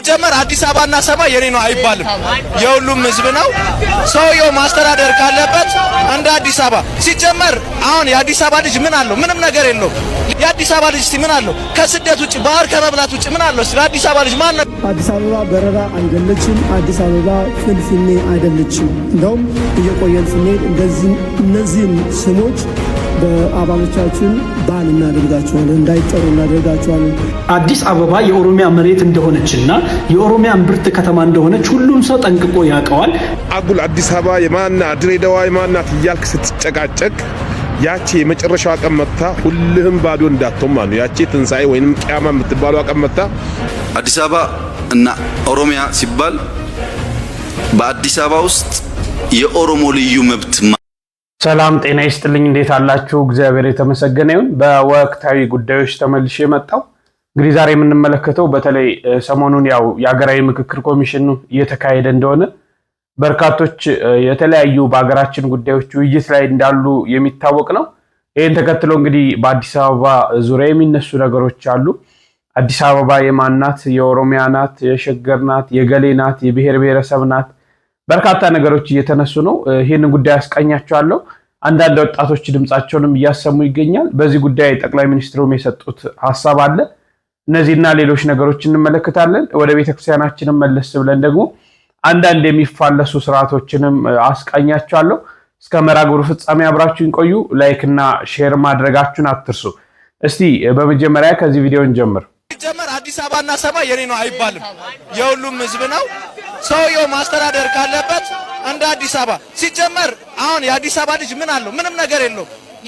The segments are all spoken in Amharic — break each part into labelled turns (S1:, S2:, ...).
S1: ሲጀመር አዲስ አበባና ሰማይ የኔ ነው አይባልም የሁሉም ህዝብ ነው ሰውየው ማስተዳደር ካለበት እንደ አዲስ አበባ ሲጀመር አሁን የአዲስ አበባ ልጅ ምን አለው ምንም ነገር የለው የአዲስ አበባ ልጅ ምን አለው ከስደት ውጪ ባህር ከመብላት ውጪ ምን አለው አዲስ አበባ ልጅ ማን ነው
S2: አዲስ አበባ በረራ አይደለችም አዲስ አበባ ፍልፍሌ አይደለችም እንደውም እየቆየን ስንሄድ እንደዚህ እነዚህ ስሞች በአባሎቻችን ባል እናደርጋቸዋለን እንዳይጠሩ እናደርጋቸዋለን
S3: አዲስ አበባ የኦሮሚያ መሬት እንደሆነችና የኦሮሚያ እምብርት ከተማ እንደሆነች ሁሉም ሰው ጠንቅቆ ያውቀዋል
S4: አጉል አዲስ አበባ የማንና ድሬዳዋ የማንናት ይያልክ ስትጨቃጨቅ ያቺ የመጨረሻው አቀመጣ ሁሉም ባዶ እንዳትሆን ማለት ያቺ ትንሳኤ ወይንም ቂያማ የምትባለው አቀመጣ
S5: አዲስ አበባ እና ኦሮሚያ ሲባል በአዲስ አበባ ውስጥ የኦሮሞ ልዩ መብት
S6: ሰላም ጤና ይስጥልኝ እንዴት አላችሁ እግዚአብሔር የተመሰገነ ይሁን በወቅታዊ ጉዳዮች ተመልሼ መጣሁ እንግዲህ ዛሬ የምንመለከተው በተለይ ሰሞኑን ያው የሀገራዊ ምክክር ኮሚሽኑ እየተካሄደ እንደሆነ በርካቶች የተለያዩ በአገራችን ጉዳዮች ውይይት ላይ እንዳሉ የሚታወቅ ነው ይሄን ተከትሎ እንግዲህ በአዲስ አበባ ዙሪያ የሚነሱ ነገሮች አሉ አዲስ አበባ የማንናት የኦሮሚያ ናት የሸገር ናት የገሌ ናት የብሔር ብሔረሰብ ናት በርካታ ነገሮች እየተነሱ ነው ይሄን ጉዳይ አስቀኛቸዋለሁ አንዳንድ ወጣቶች ድምጻቸውንም እያሰሙ ይገኛል በዚህ ጉዳይ ጠቅላይ ሚኒስትሩም የሰጡት ሐሳብ አለ እነዚህና ሌሎች ነገሮችን እንመለከታለን ወደ ቤተክርስቲያናችንን መለስ ብለን ደግሞ አንዳንድ የሚፋለሱ ስርዓቶችንም አስቀኛቸዋለሁ እስከ መራግብሩ ፍጻሜ አብራችሁን ቆዩ ላይክ እና ሼር ማድረጋችሁን አትርሱ እስቲ በመጀመሪያ ከዚህ ቪዲዮ እንጀምር
S1: ሲጀመር አዲስ አበባና ሰማይ የኔ ነው አይባልም የሁሉም ህዝብ ነው ሰውየው ማስተዳደር ካለበት እንደ አዲስ አበባ ሲጀመር አሁን የአዲስ አበባ ልጅ ምን አለው ምንም ነገር የለው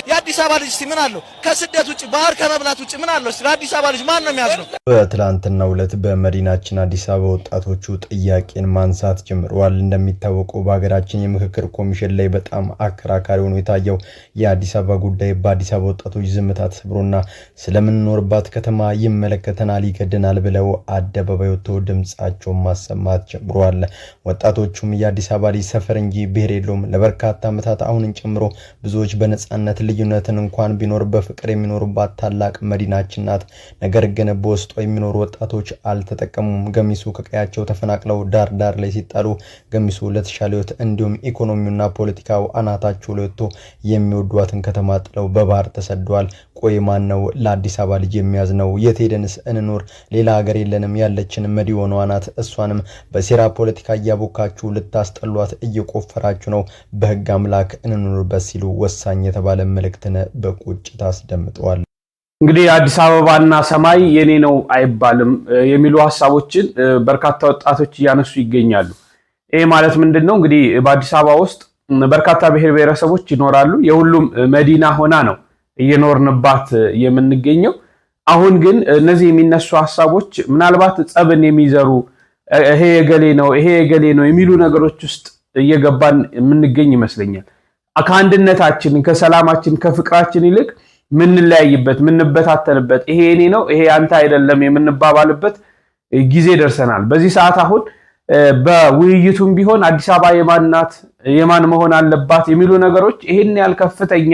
S1: የአዲስ አበባ ልጅ ምን አለው ከስደት ውጪ ባህር ከመብላት ውጪ ምን አለው አዲስ አበባ ልጅ ማን ነው የሚያዝነው
S7: በትላንትናው ዕለት በመዲናችን አዲስ አበባ ወጣቶቹ ጥያቄን ማንሳት ጀምረዋል እንደሚታወቀው በሀገራችን የምክክር ኮሚሽን ላይ በጣም አከራካሪ ሆኖ የታየው የአዲስ አበባ ጉዳይ በአዲስ አበባ ወጣቶች ዝምታ ተሰብሮና ስለምንኖርባት ከተማ ይመለከተናል ይገደናል ብለው አደባባይ ወጥተው ድምጻቸውን ማሰማት ጀምረዋል ወጣቶቹም የአዲስ አበባ ልጅ ሰፈር እንጂ ብሔር የለውም ለበርካታ ዓመታት አሁንን ጨምሮ ብዙዎች በነጻነት ልዩነትን እንኳን ቢኖር በፍቅር የሚኖሩባት ታላቅ መዲናችን ናት ነገር ግን በውስጧ የሚኖሩ ወጣቶች አልተጠቀሙም ገሚሱ ከቀያቸው ተፈናቅለው ዳር ዳር ላይ ሲጣሉ ገሚሱ ለተሻለ ህይወት እንዲሁም ኢኮኖሚውና ፖለቲካው አናታቸው ለወጥቶ የሚወዷትን ከተማ ጥለው በባህር ተሰደዋል ቆይ ማን ነው ለአዲስ አበባ ልጅ የሚያዝነው የት ሄደንስ እንኖር ሌላ ሀገር የለንም ያለችን መዲናዋ ናት እሷንም በሴራ ፖለቲካ ያቦካችሁ ልታስጠሏት እየቆፈራችሁ ነው በህግ አምላክ እንኖርበት ሲሉ ወሳኝ የተባለ መልእክትን በቁጭት አስደምጠዋል
S6: እንግዲህ አዲስ አበባና ሰማይ የኔ ነው አይባልም የሚሉ ሐሳቦችን በርካታ ወጣቶች ያነሱ ይገኛሉ ይሄ ማለት ምንድነው እንግዲህ በአዲስ አበባ ውስጥ በርካታ ብሔር ብሔረሰቦች ይኖራሉ የሁሉም መዲና ሆና ነው እየኖርንባት የምንገኘው አሁን ግን እነዚህ የሚነሱ ሐሳቦች ምናልባት ጸብን የሚዘሩ ይሄ የገሌ ነው የሚሉ ነገሮች ውስጥ እየገባን የምንገኝ ይመስለኛል ከአንድነታችን ከሰላማችን ከፍቅራችን ይልቅ ምንለያይበት ምንበታተንበት ይሄ እኔ ነው ይሄ አንተ አይደለም የምንባባልበት ጊዜ ደርሰናል በዚህ ሰዓት አሁን በውይይቱም ቢሆን አዲስ አበባ የማንናት የማን መሆን አለባት የሚሉ ነገሮች ይሄን ያል ከፍተኛ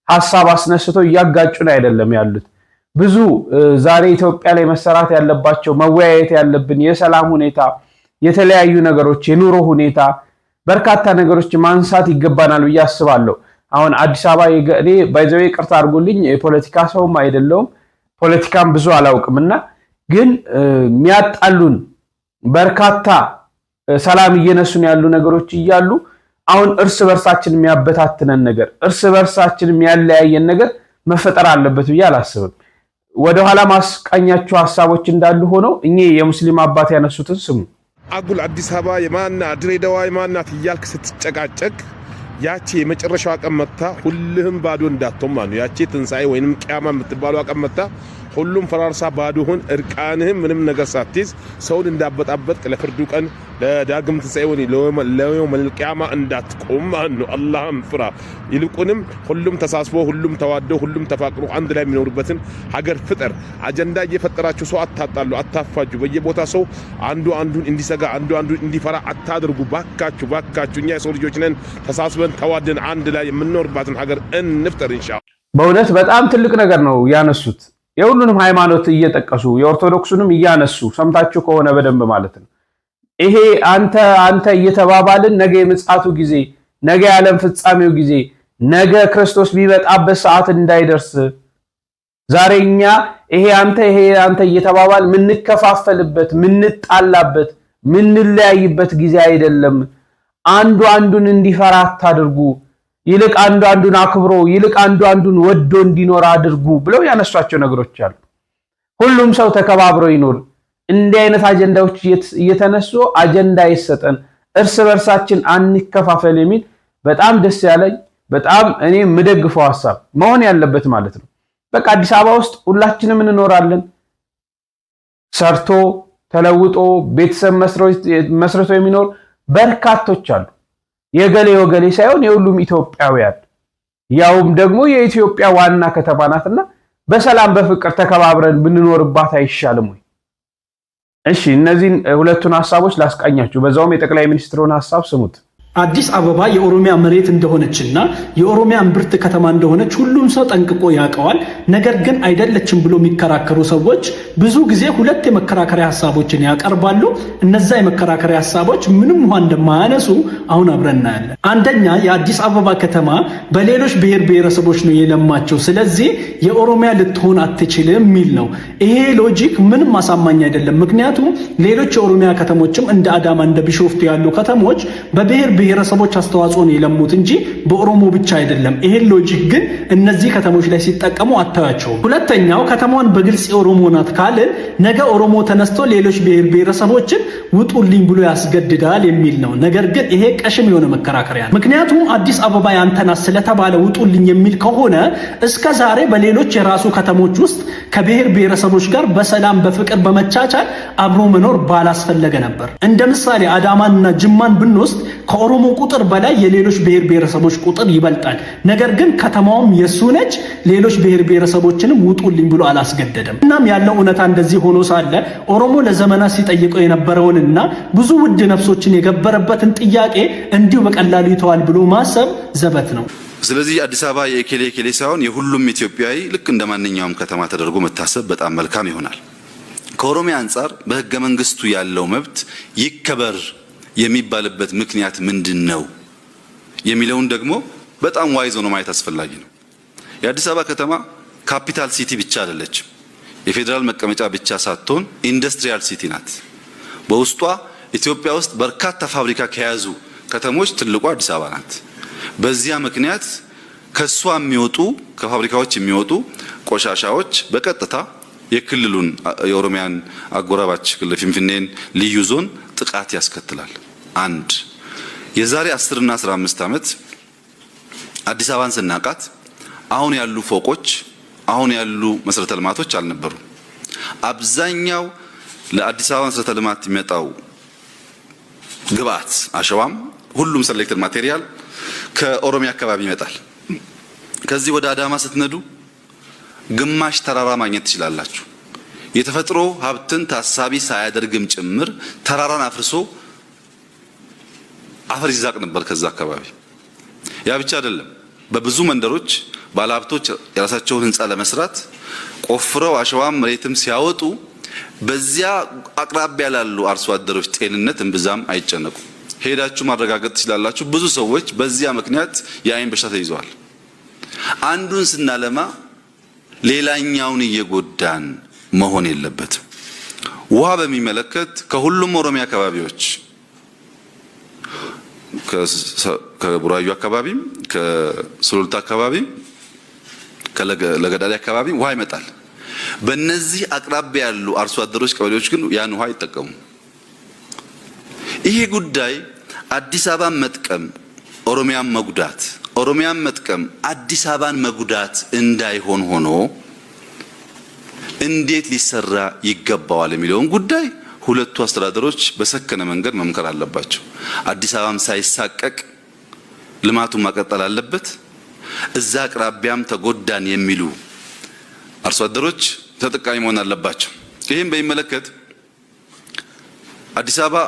S6: ሐሳብ አስነስተው ያጋጩን አይደለም ያሉት ብዙ ዛሬ ኢትዮጵያ ላይ መሰራት ያለባቸው መወያየት ያለብን የሰላም ሁኔታ የተለያዩ ነገሮች የኑሮ ሁኔታ በርካታ ነገሮች ማንሳት ይገባናል ብዬ አስባለሁ አሁን አዲስ አበባ እኔ ባይዘው ይቅርታ አድርጉልኝ የፖለቲካ ሰውም አይደለም ፖለቲካም ብዙ አላውቅምና ግን የሚያጣሉን በርካታ ሰላም እየነሱን ያሉ ነገሮች ይያሉ አሁን እርስ በርሳችን የሚያበታትነን ነገር እርስ በርሳችን የሚያለያየን ነገር መፈጠር አለበት ብዬ አላስብም ወደ ኋላ ማስቀኛቸው ሐሳቦች እንዳሉ ሆነው እኚ የሙስሊም አባት ያነሱትን ስሙ
S4: አጉል አዲስ አበባ የማንና ድሬዳዋ የማንናት ይያልክ ስትጨቃጨቅ ያቺ የመጨረሻው አቀመጣ ሁሉም ባዶ እንዳትሆን ማለት ያቺ ትንሳኤ ወይንም ቂያማ የምትባለው አቀመጣ ሁሉም ፈራርሳ ባዶውን እርቃንህም ምንም ነገር ሳትይዝ ሰውን እንዳበጣበጥ ለፍርዱ ቀን ለዳግም ትንሳኤውን ለየውም القيامه እንዳትቆም ማነው አላህም ፍራ ይልቁንም ሁሉም ተሳስቦ ሁሉም ተዋዶ ሁሉም ተፋቅሮ አንድ ላይ የሚኖርበትን ሀገር ፍጠር አጀንዳ እየፈጠራችሁ ሰው አታጣሉ አታፋጁ በየቦታ ሰው አንዱን እንዲሰጋ አንዱን እንዲፈራ አታድርጉ ባካችሁ እኛ ሰው ልጆች ነን ተሳስበን ተዋደን አንድ ላይ የምንኖርባትን ሀገር እንፍጠር ኢንሻአላህ
S6: በእውነት በጣም ትልቅ ነገር ነው ያነሱት የሁሉንም ሃይማኖት እየጠቀሱ የኦርቶዶክሱንም እያነሱ ሰምታችሁ ከሆነ በደንብ ማለት ነው። ይሄ አንተ እየተባባልን ነገ የምጽአቱ ጊዜ፣ ነገ የዓለም ፍጻሜው ጊዜ፣ ነገ ክርስቶስ ቢመጣበት ሰዓት እንዳይደርስ ዛሬኛ ይሄ አንተ እየተባባል ምንከፋፈልበት፣ ምንጣላበት፣ ምንለያይበት ጊዜ አይደለም። አንዱ አንዱን እንዲፈራ አታድርጉ፣ ይልቅ አንዱን አክብሮ ይልቅ አንዱን ወዶ እንዲኖር አድርጉ ብለው ያነሷቸው ነገሮች አሉ። ሁሉም ሰው ተከባብሮ ይኖር። እንዲህ አይነት አጀንዳዎች እየተነሱ አጀንዳ ይሰጠን፣ እርስ በርሳችን አንከፋፈል የሚል በጣም ደስ ያለኝ በጣም እኔ የምደግፈው ሐሳብ መሆን ያለበት ማለት ነው። በቃ አዲስ አበባ ውስጥ ሁላችንም እንኖራለን። ሰርቶ ተለውጦ ቤተሰብ መስርቶ የሚኖር በርካቶች አሉ። የገሌ ወገሌ ሳይሆን የሁሉም ኢትዮጵያውያን፣ ያውም ደግሞ የኢትዮጵያ ዋና ከተማ ናትና በሰላም በፍቅር ተከባብረን ብንኖርባት አይሻልም ወይ? እሺ እነዚህን ሁለቱን ሐሳቦች ላስቃኛችሁ። በዛውም የጠቅላይ ሚኒስትሩን ሐሳብ ስሙት።
S3: አዲስ አበባ የኦሮሚያ መሬት እንደሆነችና የኦሮሚያ እምብርት ከተማ እንደሆነች ሁሉም ሰው ጠንቅቆ ያውቀዋል። ነገር ግን አይደለችም ብሎ የሚከራከሩ ሰዎች ብዙ ጊዜ ሁለት የመከራከሪያ ሐሳቦችን ያቀርባሉ። እነዛ የመከራከሪያ ሐሳቦች ምንም ውሃ እንደማያነሱ አሁን አብረን እናያለን። አንደኛ የአዲስ አበባ ከተማ በሌሎች ብሔር ብሔረሰቦች ነው የለማቸው፣ ስለዚህ የኦሮሚያ ልትሆን አትችልም የሚል ነው። ይሄ ሎጂክ ምንም አሳማኝ አይደለም። ምክንያቱም ሌሎች የኦሮሚያ ከተሞችም እንደ አዳማ እንደ ቢሾፍቱ ያሉ ከተሞች በብሔር ብሔረሰቦች አስተዋጽኦ ነው የለሙት እንጂ በኦሮሞ ብቻ አይደለም። ይሄን ሎጂክ ግን እነዚህ ከተሞች ላይ ሲጠቀሙ አታያቸውም። ሁለተኛው ከተማዋን በግልጽ የኦሮሞ ናት ካልን ነገ ኦሮሞ ተነስቶ ሌሎች ብሔር ብሔረሰቦችን ውጡልኝ ብሎ ያስገድዳል የሚል ነው። ነገር ግን ይሄ ቀሽም የሆነ መከራከሪያ ነው። ምክንያቱም አዲስ አበባ ያንተ ናት ስለተባለ ውጡልኝ የሚል ከሆነ እስከ ዛሬ በሌሎች የራሱ ከተሞች ውስጥ ከብሔር ብሔረሰቦች ጋር በሰላም በፍቅር በመቻቻል አብሮ መኖር ባላስፈለገ ነበር። እንደ ምሳሌ አዳማንና ጅማን ብንወስድ ከኦሮሞ ቁጥር በላይ የሌሎች ብሔር ብሔረሰቦች ቁጥር ይበልጣል። ነገር ግን ከተማውም የሱ ነች። ሌሎች ብሔር ብሔረሰቦችንም ውጡልኝ ብሎ አላስገደደም። እናም ያለው እውነታ እንደዚህ ሆኖ ሳለ ኦሮሞ ለዘመናት ሲጠይቀው የነበረውንና ብዙ ውድ ነፍሶችን የገበረበትን ጥያቄ እንዲሁ በቀላሉ ይተዋል ብሎ ማሰብ ዘበት ነው።
S5: ስለዚህ አዲስ አበባ የኬሌ ሳይሆን የሁሉም ኢትዮጵያዊ ልክ እንደ ማንኛውም ከተማ ተደርጎ መታሰብ በጣም መልካም ይሆናል። ከኦሮሚያ አንጻር በሕገ መንግስቱ ያለው መብት ይከበር የሚባልበት ምክንያት ምንድን ነው የሚለውን ደግሞ በጣም ዋይዝ ሆኖ ማየት አስፈላጊ ነው። የአዲስ አበባ ከተማ ካፒታል ሲቲ ብቻ አይደለችም። የፌዴራል መቀመጫ ብቻ ሳትሆን ኢንዱስትሪያል ሲቲ ናት። በውስጧ ኢትዮጵያ ውስጥ በርካታ ፋብሪካ ከያዙ ከተሞች ትልቋ አዲስ አበባ ናት። በዚያ ምክንያት ከሷ የሚወጡ ከፋብሪካዎች የሚወጡ ቆሻሻዎች በቀጥታ የክልሉን የኦሮሚያን አጎራባች ክልል ፊንፊኔን ልዩ ዞን ጥቃት ያስከትላል። አንድ የዛሬ 10 እና 15 ዓመት አዲስ አበባን ስናቃት አሁን ያሉ ፎቆች አሁን ያሉ መሰረተ ልማቶች አልነበሩም። አብዛኛው ለአዲስ አበባ መሰረተ ልማት የሚመጣው ግብአት አሸዋም ሁሉም ሰሌክትድ ማቴሪያል ከኦሮሚያ አካባቢ ይመጣል። ከዚህ ወደ አዳማ ስትነዱ ግማሽ ተራራ ማግኘት ትችላላችሁ። የተፈጥሮ ሀብትን ታሳቢ ሳያደርግም ጭምር ተራራን አፍርሶ አፈር ይዛቅ ነበር ከዛ አካባቢ። ያ ብቻ አይደለም። በብዙ መንደሮች ባለሀብቶች የራሳቸውን ህንፃ ለመስራት ቆፍረው አሸዋም መሬትም ሲያወጡ በዚያ አቅራቢያ ላሉ አርሶ አደሮች ጤንነት እምብዛም አይጨነቁም። ሄዳችሁ ማረጋገጥ ትችላላችሁ። ብዙ ሰዎች በዚያ ምክንያት የአይን በሽታ ተይዘዋል። አንዱን ስናለማ ሌላኛውን እየጎዳን መሆን የለበትም። ውሃ በሚመለከት ከሁሉም ኦሮሚያ አካባቢዎች ከቡራዩ አካባቢም ከሱሉልታ አካባቢም ከለገዳሪ አካባቢ ውሃ ይመጣል። በእነዚህ አቅራቢያ ያሉ አርሶ አደሮች ቀበሌዎች ግን ያን ውሃ አይጠቀሙም። ይሄ ጉዳይ አዲስ አበባን መጥቀም ኦሮሚያን መጉዳት፣ ኦሮሚያን መጥቀም አዲስ አበባን መጉዳት እንዳይሆን ሆኖ እንዴት ሊሰራ ይገባዋል የሚለውን ጉዳይ ሁለቱ አስተዳደሮች በሰከነ መንገድ መምከር አለባቸው። አዲስ አበባም ሳይሳቀቅ ልማቱን ማቀጠል አለበት። እዛ አቅራቢያም ተጎዳን የሚሉ አርሶ አደሮች ተጠቃሚ መሆን አለባቸው። ይህም በሚመለከት አዲስ አበባ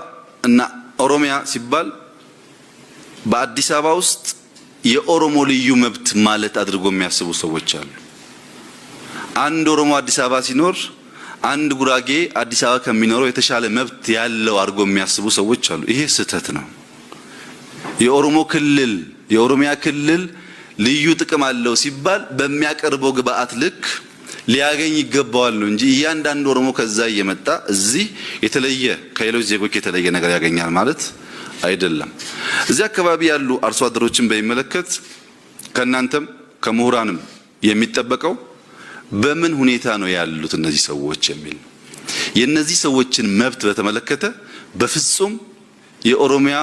S5: እና ኦሮሚያ ሲባል በአዲስ አበባ ውስጥ የኦሮሞ ልዩ መብት ማለት አድርጎ የሚያስቡ ሰዎች አሉ። አንድ ኦሮሞ አዲስ አበባ ሲኖር አንድ ጉራጌ አዲስ አበባ ከሚኖረው የተሻለ መብት ያለው አድርጎ የሚያስቡ ሰዎች አሉ። ይሄ ስህተት ነው። የኦሮሚያ ክልል ልዩ ጥቅም አለው ሲባል በሚያቀርበው ግብአት ልክ ሊያገኝ ይገባዋል ነው እንጂ እያንዳንዱ ኦሮሞ ከዛ እየመጣ እዚህ የተለየ ከሌሎች ዜጎች የተለየ ነገር ያገኛል ማለት አይደለም። እዚህ አካባቢ ያሉ አርሶ አደሮችን በሚመለከት ከናንተም ከምሁራንም የሚጠበቀው በምን ሁኔታ ነው ያሉት እነዚህ ሰዎች የሚል የነዚህ ሰዎችን መብት በተመለከተ በፍጹም የኦሮሚያ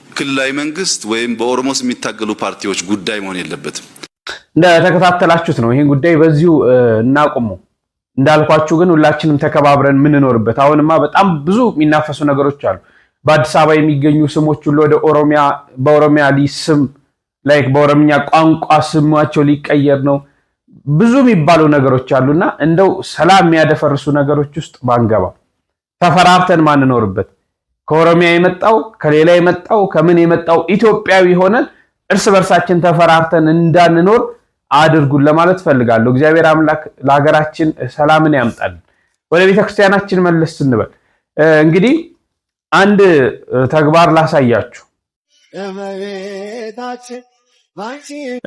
S5: ክልላዊ መንግስት ወይም በኦሮሞስ የሚታገሉ ፓርቲዎች ጉዳይ መሆን የለበትም።
S6: እንደተከታተላችሁት ነው። ይሄን ጉዳይ በዚሁ እናቆሙ። እንዳልኳችሁ ግን ሁላችንም ተከባብረን ምንኖርበት አሁንማ በጣም ብዙ የሚናፈሱ ነገሮች አሉ። በአዲስ አበባ የሚገኙ ስሞች ሁሉ ወደ ኦሮሚያ በኦሮሚያ ሊስም ላይክ በኦሮምኛ ቋንቋ ስማቸው ሊቀየር ነው። ብዙ የሚባሉ ነገሮች አሉና እንደው ሰላም የሚያደፈርሱ ነገሮች ውስጥ ባንገባ ተፈራርተን ማንኖርበት ከኦሮሚያ የመጣው ከሌላ የመጣው ከምን የመጣው ኢትዮጵያዊ ሆነን እርስ በርሳችን ተፈራርተን እንዳንኖር አድርጉን ለማለት ፈልጋለሁ። እግዚአብሔር አምላክ ለሀገራችን ሰላምን ያምጣል። ወደ ቤተክርስቲያናችን መለስ እንበል። እንግዲህ አንድ ተግባር ላሳያችሁ።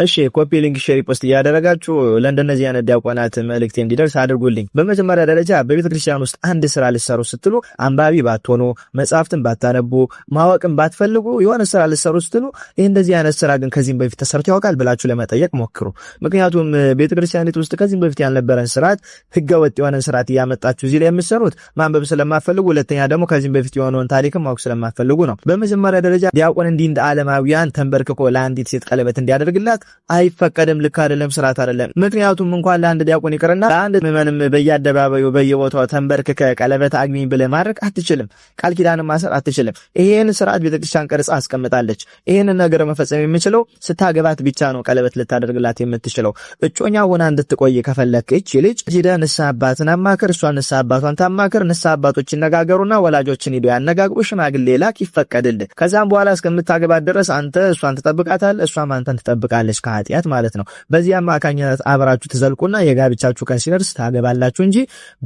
S8: እሺ ኮፒ ሊንክ ሼር ፖስት እያደረጋችሁ ለእንደነዚህ አይነት ዲያቆናት መልእክት እንዲደርስ አድርጉልኝ። በመጀመሪያ ደረጃ በቤተክርስቲያን ውስጥ አንድ ስራ ልትሰሩ ስትሉ አንባቢ ባትሆኑ መጽሐፍትን ባታነቡ ማወቅን ባትፈልጉ የሆነ ስራ ልትሰሩ ስትሉ ይሄ እንደዚህ አይነት ስራ ግን ከዚህም በፊት ተሰርቶ ያውቃል ብላችሁ ለመጠየቅ ሞክሩ። ምክንያቱም ቤተክርስቲያኒቱ ውስጥ ከዚህም በፊት ያልነበረን ስርዓት ህገወጥ የሆነን ስርዓት እያመጣችሁ እዚህ ላይ የምትሰሩት ማንበብ ስለማትፈልጉ፣ ሁለተኛ ደግሞ ከዚህም በፊት የሆነውን ታሪክም ማወቅ ስለማትፈልጉ ነው። በመጀመሪያ ደረጃ ዲያቆን እንዲህ እንደ ዓለማውያን ተንበርክኮ ለአንዲት ሴት ቀለበት እንዲያደርግላት አይፈቀድም። ልክ አይደለም፣ ስርዓት አይደለም። ምክንያቱም እንኳን ለአንድ ዲያቆን ይቅርና ለአንድ ምዕመንም በየአደባባዩ በየቦታው ተንበርክከ ቀለበት አግኝ ብለህ ማድረግ አትችልም። ቃል ኪዳንም ማሰር አትችልም። ይሄን ስርዓት ቤተክርስቲያን ቀርጻ አስቀምጣለች። ይሄን ነገር መፈጸም የምችለው ስታገባት ብቻ ነው ቀለበት ልታደርግላት የምትችለው። እጮኛ ሆና እንድትቆይ ከፈለክ እቺ ልጅ ሄደህ ንስሐ አባትን አማክር፣ እሷ ንስሐ አባቷን ታማክር። ንስሐ አባቶች ይነጋገሩና ወላጆችን ሄዶ ያነጋግሩ፣ ሽማግሌ ላክ፣ ይፈቀድልህ። ከዛም በኋላ እስከምታገባት ድረስ አንተ እሷን ትጠብቃታለህ፣ እሷም አንተን ትጠብቃለች ከኃጢአት ማለት ነው። በዚህ አማካኝነት አብራችሁ ትዘልቁና የጋብቻችሁ ቀን ሲደርስ ታገባላችሁ እንጂ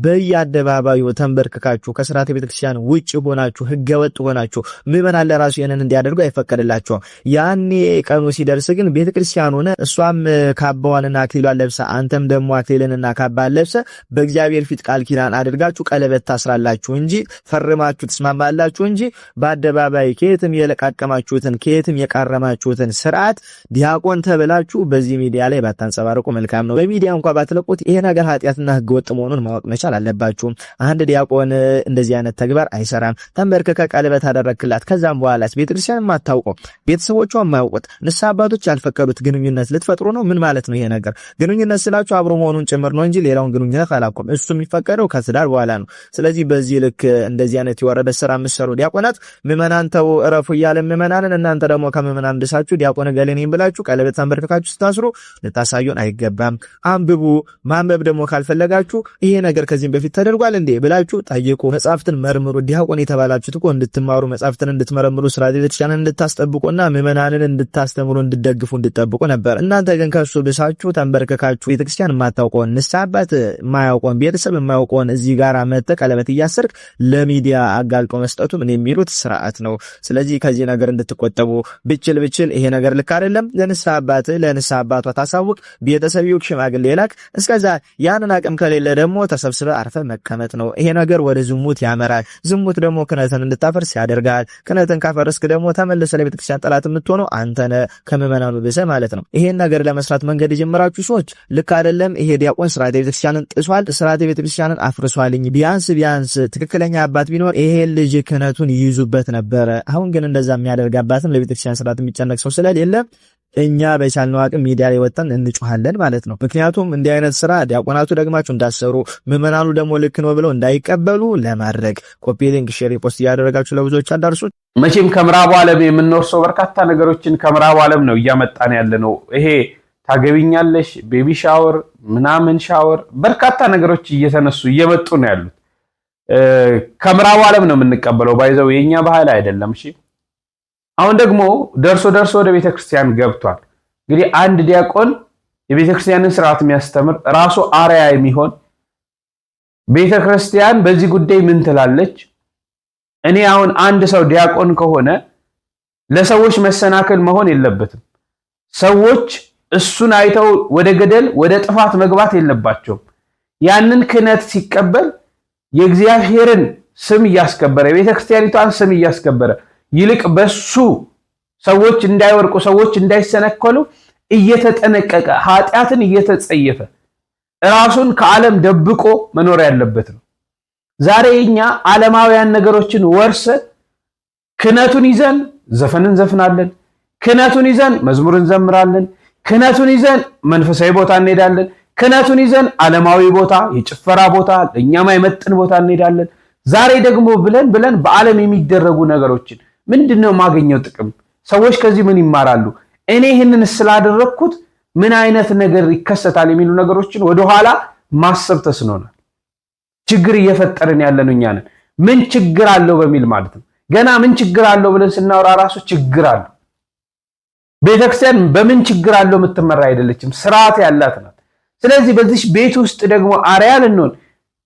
S8: በየአደባባዩ ተንበርክካችሁ ከስርዓተ ቤተክርስቲያን ውጭ ሆናችሁ ህገወጥ ሆናችሁ ምዕመናን ለራሱ ይሄንን እንዲያደርጉ አይፈቀድላችሁም። ያኔ ቀኑ ሲደርስ ግን ቤተክርስቲያን ሆነ እሷም ካባዋንና አክሊሏን ለብሳ አንተም ደግሞ አክሊልንና ካባን ለብሰ በእግዚአብሔር ፊት ቃል ኪዳን አድርጋችሁ ቀለበት ታስራላችሁ እንጂ ፈርማችሁ ትስማማላችሁ እንጂ በአደባባይ ከየትም የለቃቀማችሁትን ከየትም የቃረማችሁትን ስርዓት ዲያቆን ተብላችሁ በዚህ ሚዲያ ላይ ባታንጸባርቁ መልካም ነው። በሚዲያ እንኳን ባትለቁት ይሄ ነገር ኃጢአትና ህገወጥ መሆኑን ማወቅ መቻል አለባችሁ። አንድ ዲያቆን እንደዚህ አይነት ተግባር አይሰራም። ተንበርከከ ቀለበት አደረክላት። ከዛም በኋላስ ቤተክርስቲያን የማታውቀው ቤተሰቦቿ የማያውቁት ንስሐ አባቶች ያልፈቀዱት ግንኙነት ልትፈጥሩ ነው? ምን ማለት ነው ይሄ ነገር? ግንኙነት ስላችሁ አብሮ መሆኑን ጭምር ነው እንጂ ሌላውን ግንኙነት አላቆም። እሱ የሚፈቀደው ከትዳር በኋላ ነው። ስለዚህ በዚህ ልክ እንደዚህ አይነት የወረደ ስራ የምትሰሩ ዲያቆናት ምዕመናን ተው እረፉ እያለ ምዕመናንን እናንተ ደግሞ ከምዕመናን ድሳችሁ ዲያቆን ገለኔ ብላችሁ ቀለበት ተንበርክካችሁ ስታስሩ ልታሳዩን አይገባም። አንብቡ። ማንበብ ደግሞ ካልፈለጋችሁ ይሄ ነገር ከዚህም በፊት ተደርጓል እንዴ ብላችሁ ጠይቁ። መጻፍትን መርምሩ። ዲያቆን የተባላችሁት እኮ እንድትማሩ መጻፍትን እንድትመረምሩ ስርዓተ ቤተክርስቲያንን እንድታስጠብቁና ምዕመናንን እንድታስተምሩ እንድትደግፉ እንድትጠብቁ ነበር። እናንተ ግን ከሱ ብሳችሁ ተንበርክካችሁ ቤተክርስቲያን የማታውቀውን ንስሐ አባት የማያውቀውን ቤተሰብ የማያውቀውን እዚህ ጋር መጥተ ቀለበት እያሰርክ ለሚዲያ አጋልጦ መስጠቱ ምን የሚሉት ስርዓት ነው? ስለዚህ ከዚህ ነገር እንድትቆጠቡ ብችል ይሄ ነገር ልክ አይደለም። ለንስሐ አባቷ ታሳውቅ፣ ቤተሰብ ይውቅ፣ ሽማግሌ ላክ። እስከዛ ያንን አቅም ከሌለ ደግሞ ተሰብስበ አርፈ መቀመጥ ነው። ይሄ ነገር ወደ ዝሙት ያመራል። ዝሙት ደግሞ ክህነትን እንድታፈርስ ያደርጋል። ክህነትን ካፈረስክ ደግሞ ተመልሰ ለቤተክርስቲያን ጠላት የምትሆነው አንተ ነህ፣ ከምዕመናኑ ብሰ ማለት ነው። ይሄን ነገር ለመስራት መንገድ የጀመራችሁ ሰዎች ልክ አይደለም። ይሄ ዲያቆን ስርዓተ ቤተክርስቲያንን ጥሷል፣ ስርዓተ ቤተክርስቲያንን አፍርሷልኝ። ቢያንስ ትክክለኛ አባት ቢኖር ይሄ ልጅ ክህነቱን ይይዙበት ነበረ። አሁን ግን እንደዛ የሚያደርግ አባትም ለቤተክርስቲያን ስርዓት የሚጨነቅ ሰው ስለሌለ እኛ በቻልነው አቅም ሚዲያ ላይ ወጣን እንጮሃለን ማለት ነው። ምክንያቱም እንዲህ አይነት ስራ ዲያቆናቱ ደግማችሁ እንዳሰሩ ምዕመናኑ ደግሞ ልክ ነው ብለው እንዳይቀበሉ ለማድረግ ኮፒ ሊንክ ሼር ፖስት እያደረጋችሁ ለብዙዎች አዳርሱት።
S6: መቼም ከምዕራቡ ዓለም የምንኖር ሰው በርካታ ነገሮችን ከምዕራቡ ዓለም ነው እያመጣን ያለ ነው። ይሄ ታገቢኛለሽ፣ ቤቢ ሻወር፣ ምናምን ሻወር፣ በርካታ ነገሮች እየተነሱ እየመጡ ነው ያሉት። ከምዕራቡ ዓለም ነው የምንቀበለው። ባይዘው የኛ ባህል አይደለም። እሺ አሁን ደግሞ ደርሶ ወደ ቤተክርስቲያን ገብቷል። እንግዲህ አንድ ዲያቆን የቤተክርስቲያንን ስርዓት የሚያስተምር ራሱ አርአያ የሚሆን ቤተክርስቲያን በዚህ ጉዳይ ምን ትላለች? እኔ አሁን አንድ ሰው ዲያቆን ከሆነ ለሰዎች መሰናከል መሆን የለበትም። ሰዎች እሱን አይተው ወደ ገደል ወደ ጥፋት መግባት የለባቸውም። ያንን ክህነት ሲቀበል የእግዚአብሔርን ስም እያስከበረ የቤተክርስቲያኒቷን ስም እያስከበረ ይልቅ በሱ ሰዎች እንዳይወርቁ ሰዎች እንዳይሰነከሉ እየተጠነቀቀ ኃጢአትን እየተጸየፈ ራሱን ከዓለም ደብቆ መኖር ያለበት ነው። ዛሬ እኛ ዓለማውያን ነገሮችን ወርሰን ክህነቱን ይዘን ዘፈንን ዘፍናለን፣ ክህነቱን ይዘን መዝሙር እንዘምራለን፣ ክህነቱን ይዘን መንፈሳዊ ቦታ እንሄዳለን፣ ክህነቱን ይዘን ዓለማዊ ቦታ የጭፈራ ቦታ ለእኛም አይመጥን ቦታ እንሄዳለን። ዛሬ ደግሞ ብለን በዓለም የሚደረጉ ነገሮችን ምንድነው ማገኘው ጥቅም? ሰዎች ከዚህ ምን ይማራሉ? እኔ ይህንን ስላደረግኩት ምን አይነት ነገር ይከሰታል የሚሉ ነገሮችን ወደኋላ ማሰብ ተስኖናል። ችግር እየፈጠርን ያለነው እኛ ነን። ምን ችግር አለው በሚል ማለት ነው። ገና ምን ችግር አለው ብለን ስናወራ ራሱ ችግር አለው። ቤተክርስቲያን በምን ችግር አለው የምትመራ አይደለችም፣ ስርዓት ያላት ናት። ስለዚህ በዚህ ቤት ውስጥ ደግሞ አርአያ ልንሆን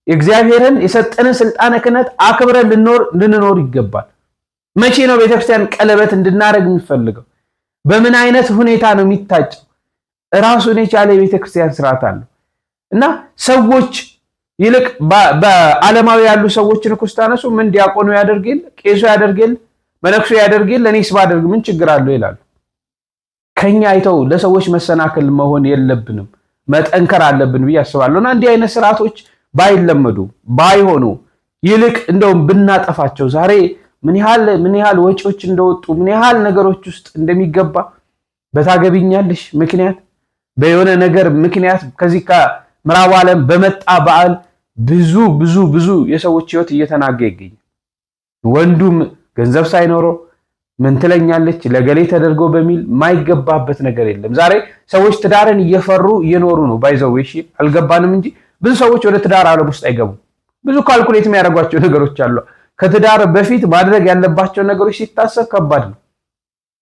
S6: እግዚአብሔርን የሰጠንን ስልጣነ ክህነት አክብረን ልንኖር ይገባል። መቼ ነው ቤተክርስቲያን ቀለበት እንድናደርግ የሚፈልገው? በምን አይነት ሁኔታ ነው የሚታጨው? ራሱን የቻለ የቤተክርስቲያን ስርዓት አለው እና ሰዎች ይልቅ በዓለማዊ ያሉ ሰዎችን እኮ ስታነሱ ምን ዲያቆኑ ያደርግል፣ ቄሱ ያደርግል፣ መነኩሴ ያደርግል፣ እኔስ ባደርግ ምን ችግር አለው ይላሉ። ከኛ አይተው ለሰዎች መሰናከል መሆን የለብንም፣ መጠንከር አለብን ብዬ አስባለሁ። እና እንዲህ አይነት ስርዓቶች ባይለመዱ ባይሆኑ ይልቅ እንደውም ብናጠፋቸው ዛሬ ምን ያህል ወጪዎች እንደወጡ ምን ያህል ነገሮች ውስጥ እንደሚገባ በታገቢኛለሽ ምክንያት በየሆነ ነገር ምክንያት ከዚህ ከምዕራብ ዓለም በመጣ በዓል ብዙ የሰዎች ህይወት እየተናገ ይገኛል። ወንዱም ገንዘብ ሳይኖረው ምን ትለኛለች ለገሌ ተደርጎ በሚል ማይገባበት ነገር የለም። ዛሬ ሰዎች ትዳርን እየፈሩ እየኖሩ ነው። ባይዘው እሺ አልገባንም እንጂ ብዙ ሰዎች ወደ ትዳር ዓለም ውስጥ አይገቡም። ብዙ ካልኩሌት የሚያደርጓቸው ነገሮች አሉ። ከትዳር በፊት ማድረግ ያለባቸው ነገሮች ሲታሰብ ከባድ ነው።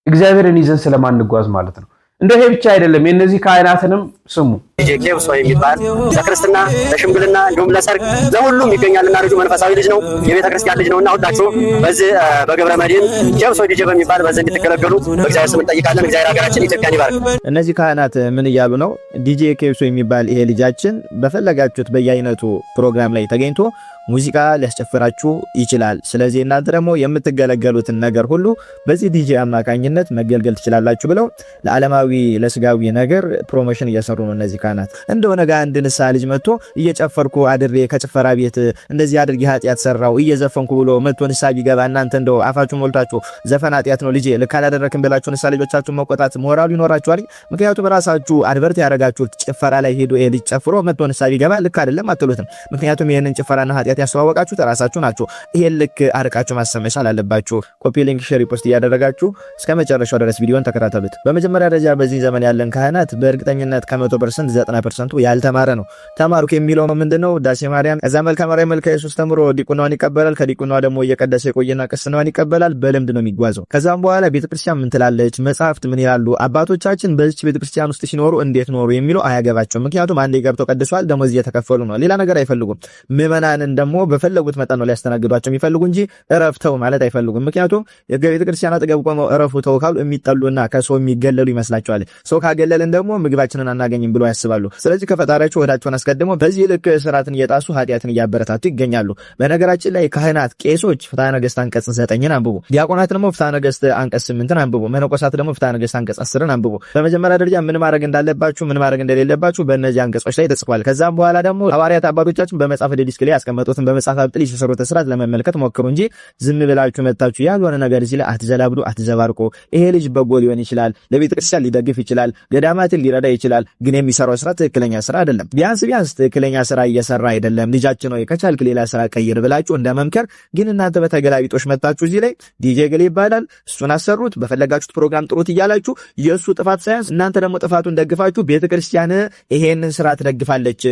S6: እግዚአብሔርን ይዘን ስለማንጓዝ ማለት ነው። እንደሄ ብቻ አይደለም። የነዚህ ካህናትንም ስሙ
S9: ጄኬው ሰው የሚባል ለክርስትና ለሽምግልና እንዲሁም ለሰርግ ለሁሉም ይገኛልና ልጁ መንፈሳዊ ልጅ ነው፣ የቤተ ክርስቲያን ልጅ ነውና ሁላችሁ በዚህ በገብረ መድኅን ጄኬው ዲጄ በሚባል በዚህ እንድትገለገሉ በእግዚአብሔር ስም እንጠይቃለን። እግዚአብሔር ሀገራችን ኢትዮጵያን ይባርክ።
S8: እነዚህ ካህናት ምን እያሉ ነው? ዲጄ ኬብሶ የሚባል ይሄ ልጃችን በፈለጋችሁት በየአይነቱ ፕሮግራም ላይ ተገኝቶ ሙዚቃ ሊያስጨፍራችሁ ይችላል። ስለዚህ እናንተ ደግሞ የምትገለገሉትን ነገር ሁሉ በዚህ ዲጄ አማካኝነት መገልገል ትችላላችሁ ብለው ለዓለማዊ ለስጋዊ ነገር ፕሮሞሽን እየሰሩ ነው እነዚህ ካህናት። እንደሆነ ጋር አንድ ንስሐ ልጅ መጥቶ እየጨፈርኩ አድሬ ከጭፈራ ቤት እንደዚህ አድርጌ ኃጢአት ሰራው እየዘፈንኩ ብሎ መጥቶ ንስሐ ቢገባ እናንተ እንደው አፋችሁ ሞልታችሁ ዘፈን ኃጢአት ነው ልጄ ልክ አላደረክም ብላችሁ ንስሐ ልጆቻችሁ መቆጣት ሞራሉ ይኖራችኋል? ምክንያቱም ራሳችሁ አድቨርት ያደረጋችሁት ጭፈራ ላይ ሄዶ ይሄ ልጅ ጨፍሮ መጥቶ ንስሐ ቢገባ ልክ አይደለም አትሉትም። ምክንያቱም ይሄንን ጭፈራና ኃጢአት ያስተዋወቃችሁት ራሳችሁ ናችሁ። ይሄን ልክ አርቃችሁ ማሰብ መቻል አለባችሁ። ኮፒ ሊንክ ሼር ፖስት እያደረጋችሁ እስከ መጨረሻው ድረስ ቪዲዮን ተከታተሉት። በመጀመሪያ ደረጃ በዚህ ዘመን ያለን ካህናት በእርግጠኝነት ከ100% 90% ያልተማረ ነው። ተማሩክ የሚለው ምንድነው? ዳሴ ማርያም ከዛ መልካ ማርያም መልካ ኢየሱስ ተምሮ ዲቁናውን ይቀበላል። ከዲቁናው ደግሞ እየቀደሰ የቆየና ቅስናውን ይቀበላል። በልምድ ነው የሚጓዘው። ከዛም በኋላ ቤተክርስቲያን ምን ትላለች፣ መጽሐፍት ምን ይላሉ፣ አባቶቻችን በዚህ ቤተክርስቲያን ውስጥ ሲኖሩ እንዴት ኖሩ የሚለው አያገባቸው። ምክንያቱም አንዴ ገብተው ቀድሷል፣ ደሞዝ እየተከፈሉ ነው። ሌላ ነገር አይፈልጉም። ምዕመናንን ደግሞ በፈለጉት መጠን ነው ሊያስተናግዷቸው የሚፈልጉ እንጂ እረፍተው ማለት አይፈልጉም። ምክንያቱም የቤተክርስቲያን አጠገብ ቆመው እረፉ ተው ካሉ የሚጠሉና ከሰው የሚገለሉ ይመስላቸዋል። ሰው ካገለልን ደግሞ ምግባችንን አናገኝም ብሎ ያስባሉ። ስለዚህ ከፈጣሪያቸው ወዳቸውን አስቀድመው በዚህ ልክ ስርዓትን እየጣሱ ኃጢአትን እያበረታቱ ይገኛሉ። በነገራችን ላይ ካህናት፣ ቄሶች ፍትሐ ነገሥት አንቀጽ 9ን አንብቡ። ዲያቆናት ደግሞ ፍትሐ ነገሥት አንቀጽ 8ን አንብቡ። መነኮሳት ደግሞ ፍትሐ ነገሥት አንቀጽ 10ን አንብቡ። በመጀመሪያ ደረጃ ምን ማድረግ እንዳለባችሁ ምን ማድረግ እንደሌለባችሁ በእነዚህ አንቀጾች ላይ ተጽፏል። ከዛም በኋላ ደግሞ ሐዋርያት አባቶቻችን በመጽሐፈ ዲድስቅልያ ላይ ያስቀመጡትን በመጽሐፍ አብጥል የሰሩት ስርዓት ለመመልከት ሞክሩ እንጂ ዝም ብላችሁ መጣችሁ ያልሆነ ነገር እዚህ ላይ አትዘላብዱ፣ አትዘባርቁ። ይሄ ልጅ በጎ ሊሆን ይችላል፣ ለቤተክርስቲያን ሊደግፍ ይችላል፣ ገዳማትን ሊረዳ ይችላል። ግን የሚሰራው ስራ ትክክለኛ ስራ አይደለም። ቢያንስ ትክክለኛ ስራ እየሰራ አይደለም። ልጃችን ነው ከቻልክ ሌላ ስራ ቀይር ብላችሁ እንደመምከር። ግን እናንተ በተገላቢጦሽ መጣችሁ እዚህ ላይ ዲጄ ገሌ ይባላል እሱን አሰሩት በፈለጋችሁት ፕሮግራም ጥሩት እያላችሁ የእሱ ጥፋት ሳያንስ እናንተ ደግሞ ጥፋቱን ደግፋችሁ ቤተክርስቲያን ይሄንን ስራ ትደግፋለች፣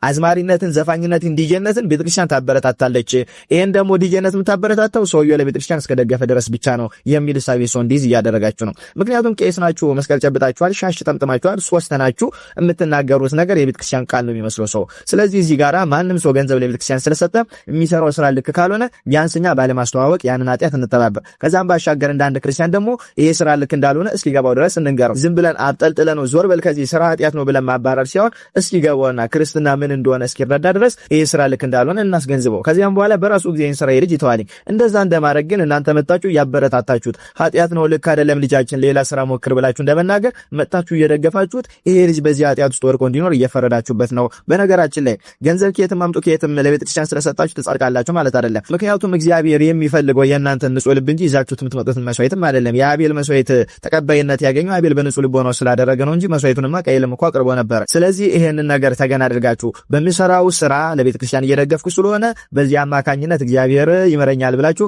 S8: አዝማሪነትን፣ ዘፋኝነትን፣ ዲጄነትን ቤተክርስቲያን ታበረታታለች። ይሄን ደግሞ ዲጄነት የምታበረታታው ሰውየው ለቤተክርስቲያን እስከደገፈ ድረስ ብቻ ነው የሚል ሳቢ ሰው እንዲዝ እያደረጋችሁ ነው። ምክንያቱም ቄስ ናችሁ፣ መስቀል ጨብጣችኋል፣ ሻሽ ጠምጥማችኋል፣ ሶስት ናችሁ። የምትናገሩት ነገር የቤተክርስቲያን ቃል ነው የሚመስለው ሰው። ስለዚህ እዚህ ጋራ ማንም ሰው ገንዘብ ለቤተክርስቲያን ስለሰጠ የሚሰራው ስራ ልክ ካልሆነ ቢያንስኛ ባለማስተዋወቅ ያንን ኃጢአት እንተባበር። ከዛም ባሻገር እንደ አንድ ክርስቲያን ደግሞ ይሄ ስራ ልክ እንዳልሆነ እስኪገባው ድረስ እንንገረው። ዝም ብለን አብጠልጥለን ነው ዞር በል ከዚህ ስራ ኃጢአት ነው ብለን ማባረር ሲሆን እስኪገባውና ክርስትና ምን እንደሆነ እስኪረዳ ድረስ ይሄ ስራ ልክ እንዳልሆነ እናስገንዝበው። ከዚያም በኋላ በራሱ ጊዜ ስራ ይልጅ ይተዋልኝ። እንደዛ እንደማድረግ ግን እናንተ መጣችሁ ያበረታታችሁት ኃጢአት ነው ልክ አይደለም ልጃችን ሌላ ስራ ሞክር ብላችሁ እንደመናገር መጣችሁ እየደገፋችሁት ይሄ ልጅ በዚህ ኃጢአት ውስጥ ወርቆ እንዲኖር እየፈረዳችሁበት ነው። በነገራችን ላይ ገንዘብ ከየትም አምጡ ከየትም ለቤተክርስቲያን ስለሰጣችሁ ተጻድቃላችሁ ማለት አይደለም። ምክንያቱም እግዚአብሔር የሚፈልገው የእናንተን ንጹህ ልብ እንጂ ይዛችሁት የምትመጡትን መስዋዕትም አይደለም። የአቤል መስዋዕት ተቀባይነት ያገኘው አቤል በንጹህ ልብ ሆኖ ስላደረገ ነው እንጂ መስዋዕቱንማ ቃየልም እኮ አቅርቦ ነበር። ስለዚህ ይሄንን ነገር ተገና አድርጋችሁ በሚሰራው ስራ ለቤተክርስቲያን እየደገፍኩ ስለሆነ በዚህ አማካኝነት እግዚአብሔር ይመረኛል ብላችሁ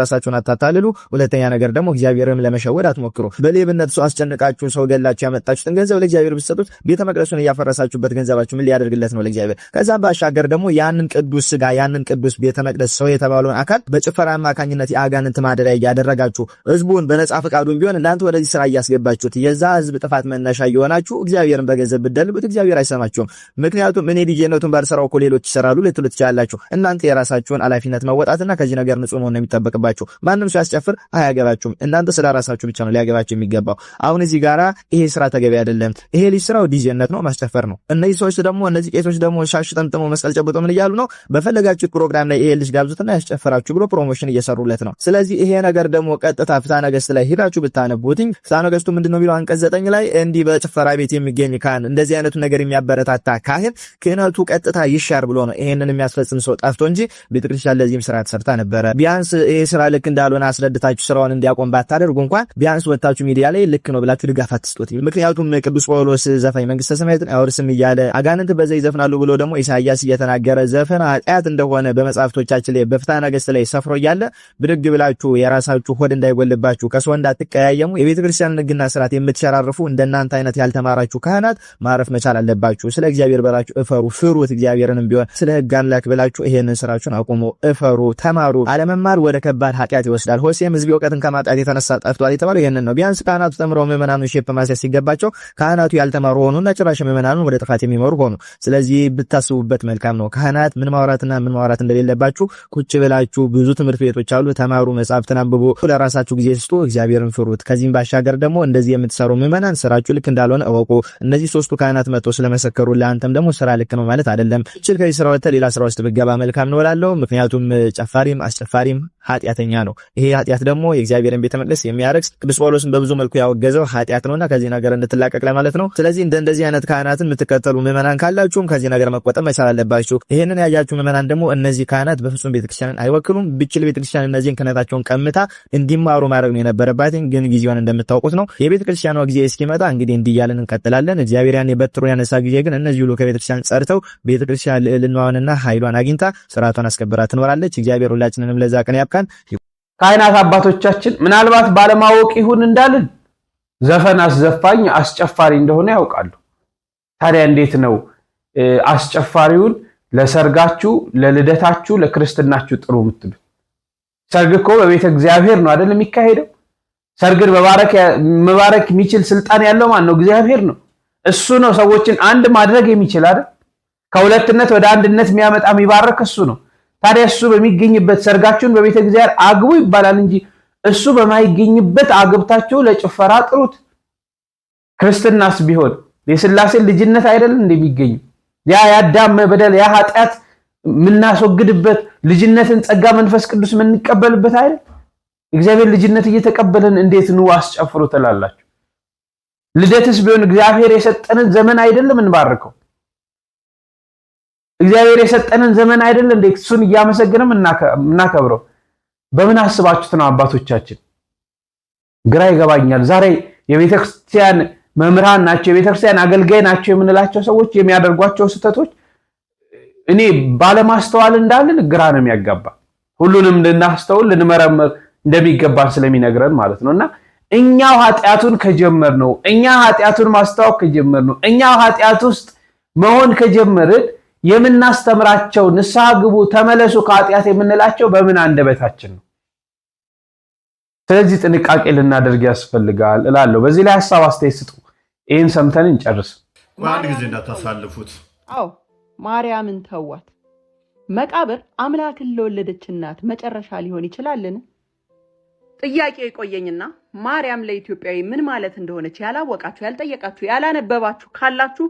S8: ራሳችሁን አታታልሉ። ሁለተኛ ነገር ደግሞ እግዚአብሔርን ለመሸወድ አትሞክሩ። በሌብነት ሰው አስጨንቃችሁ ሰው ገላችሁ ያመጣችሁትን ገንዘብ ለእግዚአብሔር ብትሰጡት ቤተ መቅደሱን እያፈረሳችሁበት ገንዘባችሁ ምን ሊያደርግለት ነው ለእግዚአብሔር? ከዛም ባሻገር ደግሞ ያንን ቅዱስ ስጋ ያንን ቅዱስ ቤተ መቅደስ ሰው የተባለውን አካል በጭፈራ አማካኝነት የአጋንንት ማደሪያ እያደረጋችሁ ህዝቡን በነጻ ፈቃዱን ቢሆን እናንተ ወደዚህ ስራ እያስገባችሁት የዛ ህዝብ ጥፋት መነሻ እየሆናችሁ እግዚአብሔርን በገንዘብ ብትደልቡት እግዚአብሔር አይሰማችሁም። ምክንያቱም እኔ ዲጄነቱን ባልሰራው እኮ ሌሎች ይሰራሉ ልትሉ ትችላላችሁ። እናንተ የራሳችሁን ኃላፊነት መወጣትና ከዚህ ነገር ንጹህ መሆን ነው የሚጠበቅባችሁ። ማንም ሰው ያስጨፍር አያገባችሁም። እናንተ ስለራሳችሁ ብቻ ነው ሊያገባችሁ የሚገባው። አሁን እዚህ ጋራ ይሄ ስራ ተገቢ አይደለም። ይሄ ልጅ ስራው ዲጄነት ነው፣ ማስጨፈር ነው። እነዚህ ሰዎች ደግሞ እነዚህ ቄሶች ደግሞ ሻሽ ጠምጥመው መስቀል ጨብጦ ምን እያሉ ነው? በፈለጋችሁት ፕሮግራም ላይ ይሄ ልጅ ጋብዙትና ያስጨፈራችሁ ብሎ ፕሮሞሽን እየሰሩለት ነው። ስለዚህ ይሄ ነገር ደግሞ ቀጥታ ፍትሐ ነገሥት ላይ ሄዳችሁ ብታነቡትኝ ፍትሐ ነገሥቱ ምንድነው የሚለው አንቀጽ 9 ላይ እንዲህ በጭፈራ ቤት የሚገኝ ካህን እንደዚህ አይነቱ ነገር የሚያበረታታ ካህን ክህነቱ ቀጥታ ይሻር ብሎ ነው ይሄንን የሚያስፈጽም ሰው ጠፍቶ እንጂ ቤተክርስቲያን ለዚህም ስራ ተሰርታ ነበረ። ቢያንስ ይሄ ስራ ልክ እንዳልሆነ አስረድታችሁ ስራውን እንዲያቆም ባታደርጉ እንኳን ቢያንስ ወጣችሁ ሚዲያ ላይ ልክ ነው ብላችሁ ድጋፍ አትስጡት። ምክንያቱም ቅዱስ ጳውሎስ ዘፋኝ መንግስተ ሰማያትን አይወርስም እያለ አጋንንት በዛ ይዘፍናሉ ብሎ ደግሞ ኢሳይያስ እየተናገረ ዘፈን ኃጢአት እንደሆነ በመጻሕፍቶቻችን ላይ በፍትሐ ነገሥት ላይ ሰፍሮ እያለ ብድግ ብላችሁ የራሳችሁ ሆድ እንዳይጎልባችሁ ከሰው እንዳትቀያየሙ የቤተክርስቲያን ሕግና ስርዓት የምትሸራርፉ እንደናንተ አይነት ያልተማራችሁ ካህናት ማረፍ መቻል አለባችሁ። ስለ እግዚአብሔር በላችሁ እፈሩ፣ ፍሩት። እግዚአብሔርንም ቢሆን ስለ ሕግ አምላክ ብላችሁ ይሄንን ስራችሁን አቁሙ፣ እፈሩ፣ ተማሩ። አለመማር ወደ ከባድ ኃጢአት ይወስዳል። ሆሴም ሕዝቤ እውቀትን ከማጣት የተነሳ ጠፍቷል የተባለው ይሄንን ነው። ቢያንስ ካህናቱ ተምረው ምዕመናኑን ሼፕ ማስያዝ ሲገባቸው ካህናቱ ያልተማሩ ሆኑና ጭራሽ ምዕመናኑን ወደ ጥፋት የሚመሩ ሆኑ። ስለዚህ ብታስቡበት መልካም ነው። ካህናት ምን ማውራትና ምን ማውራት እንደሌለባችሁ ቁጭ ብላችሁ ብዙ ትምህርት ቤቶች አሉ፣ ተማሩ፣ መጻሕፍትን አንብቡ፣ ለራሳችሁ ጊዜ ስጡ፣ እግዚአብሔርን ፍሩት። ከዚህም ባሻገር ደግሞ እንደዚህ የምትሰሩ ምዕመናን ስራችሁ ልክ እንዳልሆነ እወቁ። እነዚህ ሶስቱ ካህናት መጥተው ስለመሰከሩ ለአንተም ደግሞ ስራ ልክ ነው ማለት አይደለም። እችል ከዚህ ስራ ወጥተህ ሌላ ስራ ውስጥ ብትገባ መልካም ነው እላለሁ። ምክንያቱም ጨፋሪም አስጨፋሪም ኃጢአተኛ ነው። ይሄ ኃጢአት ደግሞ የእግዚአብሔርን ቤተ መቅደስ የሚያረክስ ቅዱስ ጳውሎስን በብዙ መልኩ ያወገዘው ኃጢአት ነውና ከዚህ ነገር እንድትላቀቅ ለማለት ነው። ስለዚህ እንደዚህ አይነት ካህናትን የምትከተሉ ምዕመናን ካላችሁም ከዚህ ነገር መቆጠብ መቻል አለባችሁ። ይሄንን ያያችሁ ምዕመናን ደግሞ እነዚህ ካህናት በፍጹም ቤተክርስቲያንን አይወክሉም። ብችል ቤተክርስቲያን እነዚህን ክህነታቸውን ቀምታ እንዲማሩ ማድረግ ነው የነበረባት። ግን ጊዜውን እንደምታውቁት ነው። የቤተክርስቲያኗ ጊዜ እስኪመጣ እንግዲህ እንዲያለን እንቀጥላለን። እግዚአብሔር ያን የበትሩን ያነሳ ጊዜ ግን እነዚህ ሁሉ ከቤተክርስቲያን ጸርተው ቤተክርስቲያን ልዕልናዋንና ኃይሏን አግኝታ ስርዓቷን አስከብራ ትኖራለች። እግዚአብሔር ሁላችንንም ለዛ ቀን ያብቃን።
S6: ካህናት አባቶቻችን ምናልባት ባለማወቅ ይሁን እንዳልን ዘፈን አስዘፋኝ አስጨፋሪ እንደሆነ ያውቃሉ። ታዲያ እንዴት ነው አስጨፋሪውን ለሰርጋችሁ፣ ለልደታችሁ፣ ለክርስትናችሁ ጥሩ የምትሉት? ሰርግ እኮ በቤተ እግዚአብሔር ነው አይደል የሚካሄደው? ሰርግን መባረክ የሚችል ስልጣን ያለው ማን ነው? እግዚአብሔር ነው። እሱ ነው ሰዎችን አንድ ማድረግ የሚችል አይደል? ከሁለትነት ወደ አንድነት የሚያመጣ የሚባረክ እሱ ነው። ታዲያ እሱ በሚገኝበት ሰርጋችሁን በቤተ እግዚአብሔር አግቡ ይባላል እንጂ እሱ በማይገኝበት አግብታችሁ ለጭፈራ ጥሩት። ክርስትናስ ቢሆን የሥላሴን ልጅነት አይደል እንደሚገኝ ያ ያዳም በደል ያ ኃጢአት ምናስወግድበት ልጅነትን ጸጋ መንፈስ ቅዱስ ምንቀበልበት አይደል? እግዚአብሔር ልጅነት እየተቀበለን እንዴት ነው አስጨፍሩ ትላላችሁ? ልደትስ ቢሆን እግዚአብሔር የሰጠንን ዘመን አይደለም እንባርከው? እግዚአብሔር የሰጠንን ዘመን አይደለም እንዴ እሱን እያመሰገንም እናከብረው? በምን አስባችሁት ነው አባቶቻችን? ግራ ይገባኛል። ዛሬ የቤተክርስቲያን መምህራን ናቸው የቤተክርስቲያን አገልጋይ ናቸው የምንላቸው ሰዎች የሚያደርጓቸው ስህተቶች እኔ ባለማስተዋል እንዳልን ግራ ነው የሚያጋባ። ሁሉንም ልናስተውል ልንመረምር እንደሚገባን ስለሚነግረን ማለት ነውና እኛው ኃጢአቱን ከጀመርነው እኛ ኃጢአቱን ማስተዋወቅ ከጀመርነው እኛው ኃጢአት ውስጥ መሆን ከጀመርን የምናስተምራቸው ንስሐ ግቡ ተመለሱ ከኃጢአት የምንላቸው በምን አንደበታችን ነው? ስለዚህ ጥንቃቄ ልናደርግ ያስፈልጋል እላለሁ። በዚህ ላይ ሐሳብ አስተያየት ስጡ። ይህን ሰምተን እንጨርስ።
S10: አንድ ጊዜ እንዳታሳልፉት።
S11: አዎ ማርያምን ተዋት። መቃብር አምላክን ለወለደች እናት መጨረሻ ሊሆን ይችላልን? ጥያቄ የቆየኝና ማርያም ለኢትዮጵያዊ ምን ማለት እንደሆነች ያላወቃችሁ፣ ያልጠየቃችሁ፣ ያላነበባችሁ ካላችሁ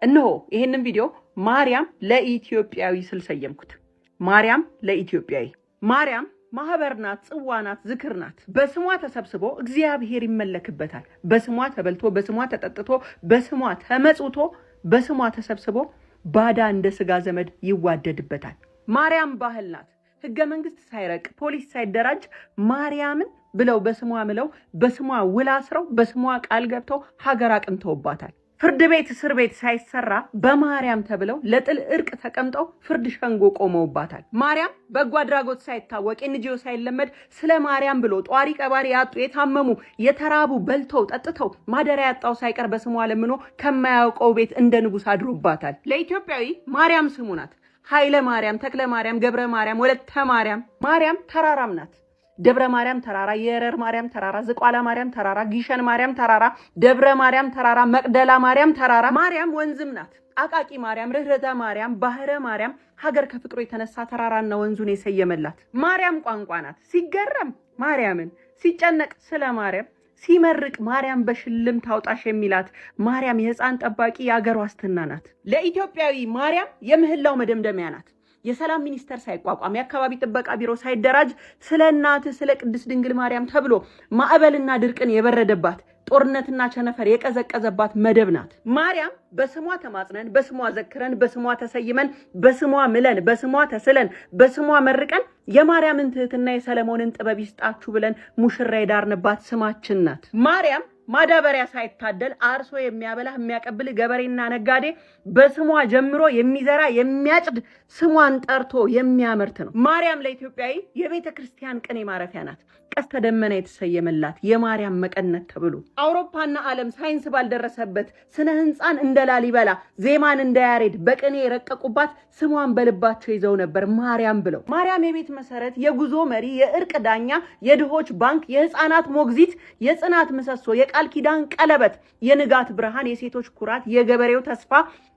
S11: እነሆ ይሄንን ቪዲዮ ማርያም ለኢትዮጵያዊ ስል ሰየምኩት። ማርያም ለኢትዮጵያዊ። ማርያም ማህበር ናት፣ ጽዋ ናት፣ ዝክር ናት። በስሟ ተሰብስቦ እግዚአብሔር ይመለክበታል። በስሟ ተበልቶ፣ በስሟ ተጠጥቶ፣ በስሟ ተመጽውቶ፣ በስሟ ተሰብስቦ ባዳ እንደ ስጋ ዘመድ ይዋደድበታል። ማርያም ባህል ናት። ህገ መንግስት ሳይረቅ ፖሊስ ሳይደራጅ ማርያምን ብለው በስሟ ምለው በስሟ ውል አስረው በስሟ ቃል ገብተው ሀገር አቅንተውባታል። ፍርድ ቤት እስር ቤት ሳይሰራ በማርያም ተብለው ለጥል እርቅ ተቀምጠው ፍርድ ሸንጎ ቆመውባታል። ማርያም በጎ አድራጎት ሳይታወቅ ኤንጂኦ ሳይለመድ ስለ ማርያም ብሎ ጧሪ ቀባሪ ያጡ የታመሙ የተራቡ በልተው ጠጥተው ማደሪያ ያጣው ሳይቀር በስሟ ለምኖ ከማያውቀው ቤት እንደ ንጉስ አድሮባታል። ለኢትዮጵያዊ ማርያም ስሙ ናት። ኃይለ ማርያም፣ ተክለ ማርያም፣ ገብረ ማርያም፣ ወለተ ማርያም። ማርያም ተራራም ናት። ደብረ ማርያም ተራራ፣ የረር ማርያም ተራራ፣ ዝቋላ ማርያም ተራራ፣ ጊሸን ማርያም ተራራ፣ ደብረ ማርያም ተራራ፣ መቅደላ ማርያም ተራራ። ማርያም ወንዝም ናት። አቃቂ ማርያም፣ ርህረተ ማርያም፣ ባህረ ማርያም ሀገር ከፍቅሩ የተነሳ ተራራና ወንዙን የሰየመላት። ማርያም ቋንቋ ናት። ሲገረም ማርያምን፣ ሲጨነቅ ስለ ማርያም፣ ሲመርቅ ማርያም በሽልም ታውጣሽ የሚላት ማርያም የህፃን ጠባቂ የአገር ዋስትና ናት። ለኢትዮጵያዊ ማርያም የምህላው መደምደሚያ ናት። የሰላም ሚኒስቴር ሳይቋቋም የአካባቢ ጥበቃ ቢሮ ሳይደራጅ ስለ እናት ስለ ቅድስት ድንግል ማርያም ተብሎ ማዕበልና ድርቅን የበረደባት ጦርነትና ቸነፈር የቀዘቀዘባት መደብ ናት። ማርያም በስሟ ተማጽነን፣ በስሟ ዘክረን፣ በስሟ ተሰይመን፣ በስሟ ምለን፣ በስሟ ተስለን፣ በስሟ መርቀን የማርያምን ትህትና የሰለሞንን ጥበብ ይስጣችሁ ብለን ሙሽራ የዳርንባት ስማችን ናት። ማርያም ማዳበሪያ ሳይታደል አርሶ የሚያበላ የሚያቀብል ገበሬና ነጋዴ በስሟ ጀምሮ የሚዘራ የሚያጭድ ስሟን ጠርቶ የሚያመርት ነው። ማርያም ለኢትዮጵያዊ የቤተ ክርስቲያን ቅኔ ማረፊያ ናት። ቀስተ ደመና የተሰየመላት የማርያም መቀነት ተብሎ አውሮፓና ዓለም ሳይንስ ባልደረሰበት ስነ ህንፃን እንደ ላሊበላ ዜማን እንደ ያሬድ በቅኔ የረቀቁባት ስሟን በልባቸው ይዘው ነበር ማርያም ብለው። ማርያም የቤት መሰረት፣ የጉዞ መሪ፣ የእርቅ ዳኛ፣ የድሆች ባንክ፣ የህፃናት ሞግዚት፣ የጽናት ምሰሶ፣ የቃል ኪዳን ቀለበት፣ የንጋት ብርሃን፣ የሴቶች ኩራት፣ የገበሬው ተስፋ፣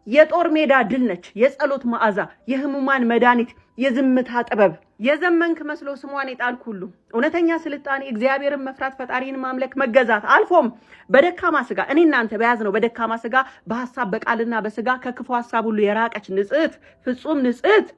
S11: የጦር ሜዳ ድል ነች። የጸሎት መዓዛ፣ የህሙማን መድኃኒት፣ የዝምታ ጥበብ። የዘመንክ መስሎ ስሟን የጣልክ ሁሉ እውነተኛ ስልጣኔ እግዚአብሔርን መፍራት፣ ፈጣሪን ማምለክ፣ መገዛት አልፎም በደካማ ስጋ እኔ እናንተ በያዝነው በደካማ ስጋ በሐሳብ በቃልና በስጋ ከክፉ ሐሳብ ሁሉ የራቀች ንጽሕት ፍጹም ንጽሕት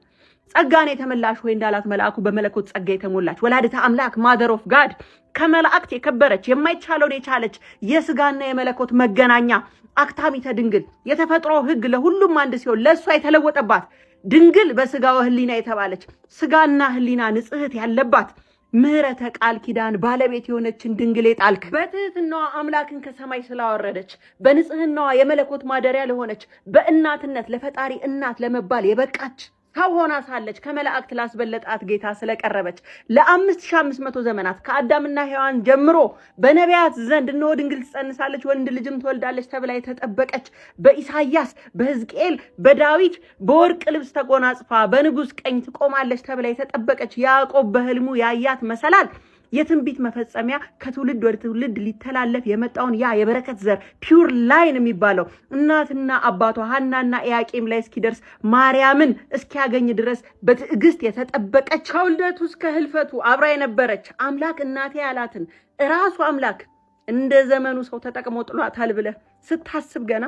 S11: ጸጋን የተመላሽ ሆይ እንዳላት መልአኩ በመለኮት ጸጋ የተሞላች ወላዲተ አምላክ ማደር ኦፍ ጋድ ከመላእክት የከበረች የማይቻለውን የቻለች የስጋና የመለኮት መገናኛ አክታሚተ ድንግል የተፈጥሮ ሕግ ለሁሉም አንድ ሲሆን ለእሷ የተለወጠባት ድንግል በስጋው ህሊና የተባለች ስጋና ህሊና ንጽሕት ያለባት ምህረተ ቃል ኪዳን ባለቤት የሆነችን ድንግል የጣልክ በትህትናዋ አምላክን ከሰማይ ስላወረደች በንጽህናዋ የመለኮት ማደሪያ ለሆነች በእናትነት ለፈጣሪ እናት ለመባል የበቃች ሰው ሆና ሳለች ከመላእክት ላስበለጣት ጌታ ስለቀረበች ለ5500 ዘመናት ከአዳምና ሔዋን ጀምሮ በነቢያት ዘንድ እነሆ ድንግል ትጸንሳለች ወንድ ልጅም ትወልዳለች ተብላ የተጠበቀች በኢሳይያስ በሕዝቅኤል በዳዊት በወርቅ ልብስ ተጎናጽፋ በንጉሥ ቀኝ ትቆማለች ተብላ የተጠበቀች ያዕቆብ በህልሙ ያያት መሰላል የትንቢት መፈጸሚያ ከትውልድ ወደ ትውልድ ሊተላለፍ የመጣውን ያ የበረከት ዘር ፒውር ላይን የሚባለው እናትና አባቷ ሐናና ኢያቄም ላይ እስኪደርስ ማርያምን እስኪያገኝ ድረስ በትዕግስት የተጠበቀች ከውልደቱ እስከ ህልፈቱ አብራ የነበረች አምላክ እናቴ ያላትን ራሱ አምላክ እንደ ዘመኑ ሰው ተጠቅሞ ጥሏታል ብለህ ስታስብ ገና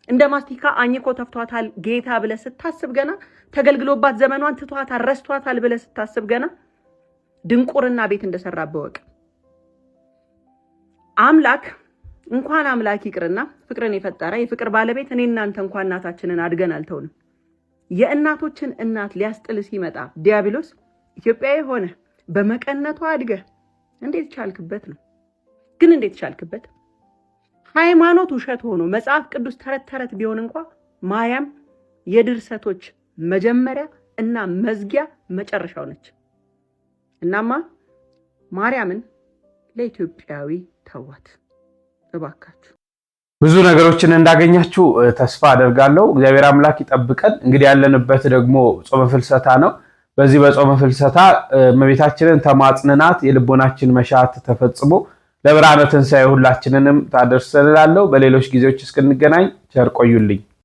S11: እንደ ማስቲካ አኝኮ ተፍቷታል ጌታ ብለህ ስታስብ ገና ተገልግሎባት ዘመኗን ትቷታል ረስቷታል ብለህ ስታስብ ገና ድንቁርና ቤት እንደሰራበት ወቅ አምላክ እንኳን አምላክ ይቅርና ፍቅርን የፈጠረ የፍቅር ባለቤት እኔ እናንተ እንኳን እናታችንን አድገን አልተውንም። የእናቶችን እናት ሊያስጥል ሲመጣ ዲያብሎስ ኢትዮጵያዊ ሆነ በመቀነቷ አድገ እንዴት ቻልክበት ነው? ግን እንዴት ቻልክበት? ሃይማኖት ውሸት ሆኖ መጽሐፍ ቅዱስ ተረት ተረት ቢሆን እንኳን ማርያም የድርሰቶች መጀመሪያ እና መዝጊያ መጨረሻው ነች። እናማ ማርያምን ለኢትዮጵያዊ ተዋት እባካችሁ።
S6: ብዙ ነገሮችን እንዳገኛችሁ ተስፋ አደርጋለሁ። እግዚአብሔር አምላክ ይጠብቀን። እንግዲህ ያለንበት ደግሞ ጾመ ፍልሰታ ነው። በዚህ በጾመ ፍልሰታ እመቤታችንን ተማጽነናት የልቦናችን መሻት ተፈጽሞ ለብርሃነ ትንሣኤ ሁላችንንም ታደርሰንላለሁ። በሌሎች ጊዜዎች እስክንገናኝ ቸር ቆዩልኝ።